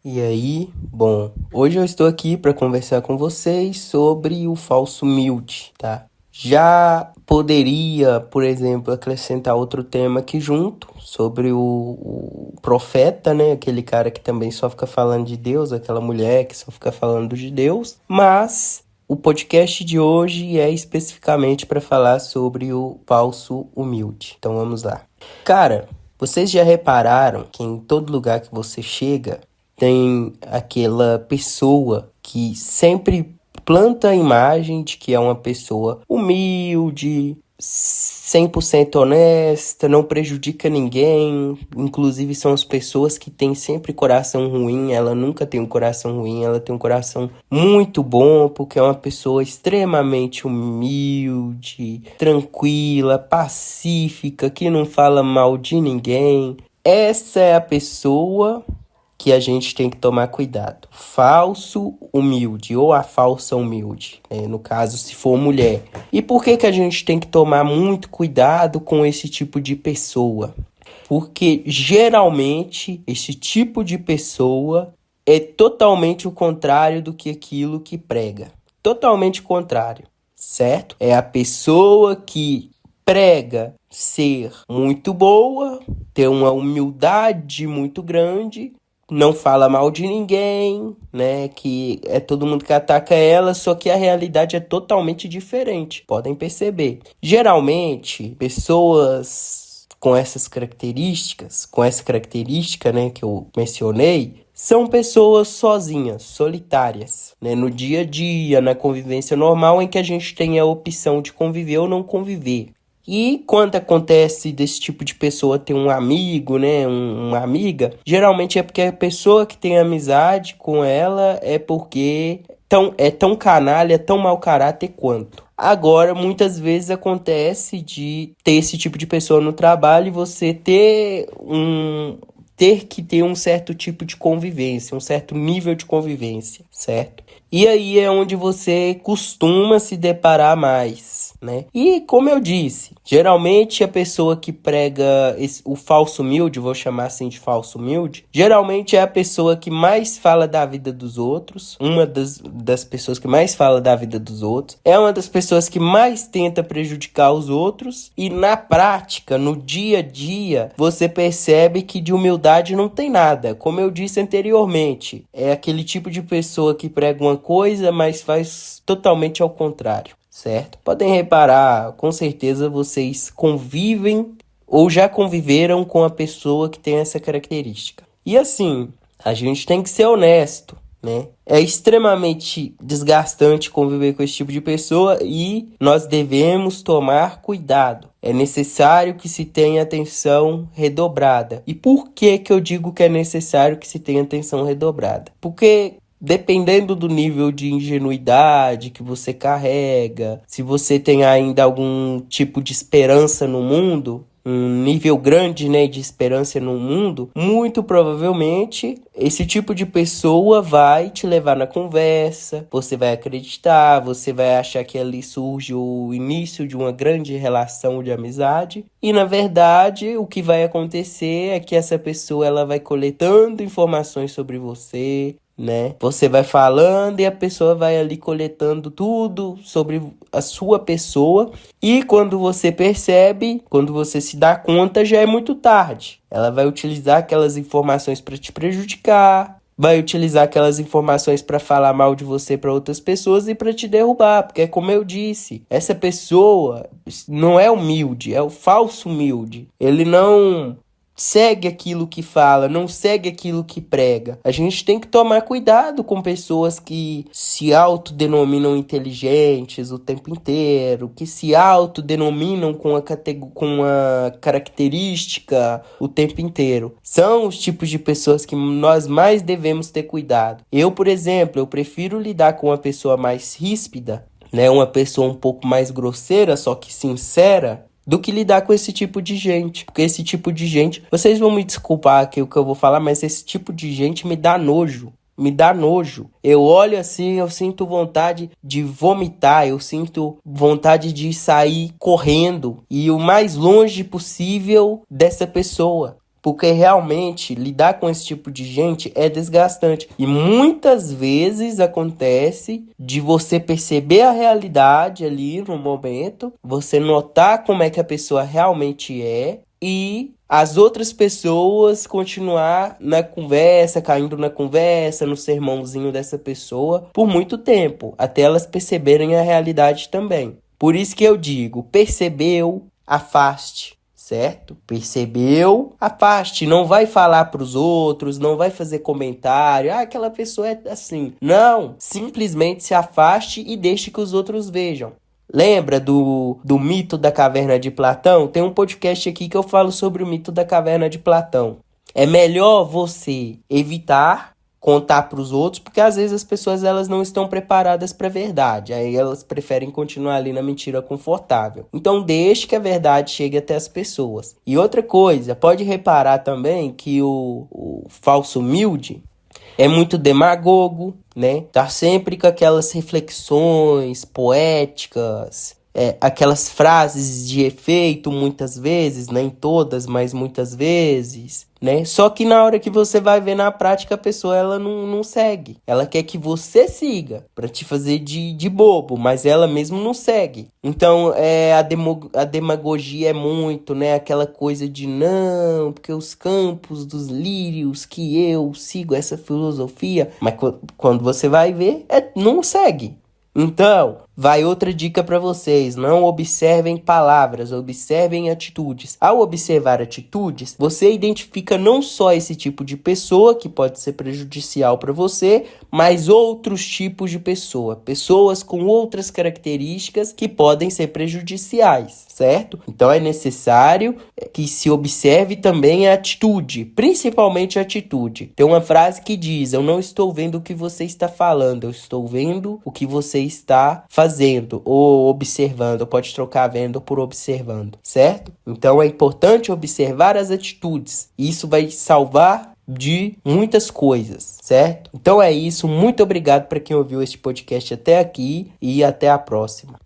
E aí, bom, hoje eu estou aqui para conversar com vocês sobre o falso humilde, tá? Já poderia, por exemplo, acrescentar outro tema aqui junto, sobre o profeta, né? Aquele cara que também só fica falando de Deus, aquela mulher que só fica falando de Deus, mas o podcast de hoje é especificamente para falar sobre o falso humilde. Então vamos lá. Cara, vocês já repararam que em todo lugar que você chega, tem aquela pessoa que sempre planta a imagem de que é uma pessoa humilde, 100% honesta, não prejudica ninguém. Inclusive são as pessoas que têm sempre coração ruim. Ela nunca tem um coração ruim, ela tem um coração muito bom, porque é uma pessoa extremamente humilde, tranquila, pacífica, que não fala mal de ninguém. Essa é a pessoa que a gente tem que tomar cuidado. Falso humilde ou a falsa humilde, né? No caso, se for mulher. E por que a gente tem que tomar muito cuidado com esse tipo de pessoa? Porque geralmente esse tipo de pessoa é totalmente o contrário do que aquilo que prega. Totalmente o contrário, certo? É a pessoa que prega ser muito boa, ter uma humildade muito grande, não fala mal de ninguém, né? Que é todo mundo que ataca ela, só que a realidade é totalmente diferente. Podem perceber. Geralmente, pessoas com essas características, com essa característica, né, que eu mencionei, são pessoas sozinhas, solitárias, né? No dia a dia, na convivência normal, em que a gente tem a opção de conviver ou não conviver. E quando acontece desse tipo de pessoa ter um amigo, né, uma amiga, geralmente é porque a pessoa que tem amizade com ela é porque é tão canalha, tão mau caráter quanto. Agora, muitas vezes acontece de ter esse tipo de pessoa no trabalho e você ter que ter um certo tipo de convivência, um certo nível de convivência, certo? E aí é onde você costuma se deparar mais, né? E como eu disse, geralmente a pessoa que prega o falso humilde, vou chamar assim de falso humilde, geralmente é a pessoa que mais fala da vida dos outros, uma das pessoas que mais fala da vida dos outros, é uma das pessoas que mais tenta prejudicar os outros e na prática, no dia a dia, você percebe que de humildade não tem nada. Como eu disse anteriormente, é aquele tipo de pessoa que prega uma coisa, mas faz totalmente ao contrário, certo? Podem reparar, com certeza vocês convivem ou já conviveram com a pessoa que tem essa característica. E assim, a gente tem que ser honesto, né? É extremamente desgastante conviver com esse tipo de pessoa e nós devemos tomar cuidado. É necessário que se tenha atenção redobrada. E por que eu digo que é necessário que se tenha atenção redobrada? Porque dependendo do nível de ingenuidade que você carrega, se você tem ainda algum tipo de esperança no mundo, um nível grande, né, de esperança no mundo, muito provavelmente esse tipo de pessoa vai te levar na conversa, você vai acreditar, você vai achar que ali surge o início de uma grande relação de amizade e, na verdade, o que vai acontecer é que essa pessoa ela vai coletando informações sobre você, né? Você vai falando e a pessoa vai ali coletando tudo sobre a sua pessoa e quando você percebe, quando você se dá conta, já é muito tarde. Ela vai utilizar aquelas informações para te prejudicar, vai utilizar aquelas informações para falar mal de você para outras pessoas e para te derrubar, porque como eu disse, essa pessoa não é humilde, é o falso humilde. Ele não segue aquilo que fala, não segue aquilo que prega. A gente tem que tomar cuidado com pessoas que se autodenominam inteligentes o tempo inteiro, que se autodenominam com uma característica o tempo inteiro. São os tipos de pessoas que nós mais devemos ter cuidado. Eu, por exemplo, eu prefiro lidar com uma pessoa mais ríspida, né, uma pessoa um pouco mais grosseira, só que sincera, do que lidar com esse tipo de gente. Porque esse tipo de gente, vocês vão me desculpar aqui o que eu vou falar, mas esse tipo de gente me dá nojo. Me dá nojo. Eu olho assim, eu sinto vontade de vomitar, eu sinto vontade de sair correndo e o mais longe possível dessa pessoa. Porque realmente lidar com esse tipo de gente é desgastante. E muitas vezes acontece de você perceber a realidade ali no momento, você notar como é que a pessoa realmente é e as outras pessoas continuar na conversa, caindo na conversa, no sermãozinho dessa pessoa por muito tempo, até elas perceberem a realidade também. Por isso que eu digo, percebeu, afaste, certo? Percebeu, afaste, não vai falar para os outros, não vai fazer comentário, aquela pessoa é assim. Não, simplesmente se afaste e deixe que os outros vejam. Lembra do mito da caverna de Platão? Tem um podcast aqui que eu falo sobre o mito da caverna de Platão. É melhor você evitar contar para os outros, porque às vezes as pessoas elas não estão preparadas para a verdade. Aí elas preferem continuar ali na mentira confortável. Então deixe que a verdade chegue até as pessoas. E outra coisa, pode reparar também que o falso humilde é muito demagogo, né? Tá sempre com aquelas reflexões poéticas, aquelas frases de efeito muitas vezes, nem todas, mas muitas vezes, né? Só que na hora que você vai ver na prática, a pessoa ela não segue. Ela quer que você siga para te fazer de bobo, mas ela mesmo não segue. Então, a demagogia é muito, né? Aquela coisa de não, porque os campos dos lírios que eu sigo essa filosofia, mas quando você vai ver, não segue. Então, vai outra dica para vocês, não observem palavras, observem atitudes. Ao observar atitudes, você identifica não só esse tipo de pessoa que pode ser prejudicial para você, mas outros tipos de pessoa, pessoas com outras características que podem ser prejudiciais, certo? Então é necessário que se observe também a atitude, principalmente a atitude. Tem uma frase que diz: eu não estou vendo o que você está falando, eu estou vendo o que você está fazendo ou observando. Pode trocar vendo por observando, certo? Então é importante observar as atitudes. Isso vai salvar de muitas coisas, certo? Então é isso. Muito obrigado para quem ouviu este podcast até aqui e até a próxima.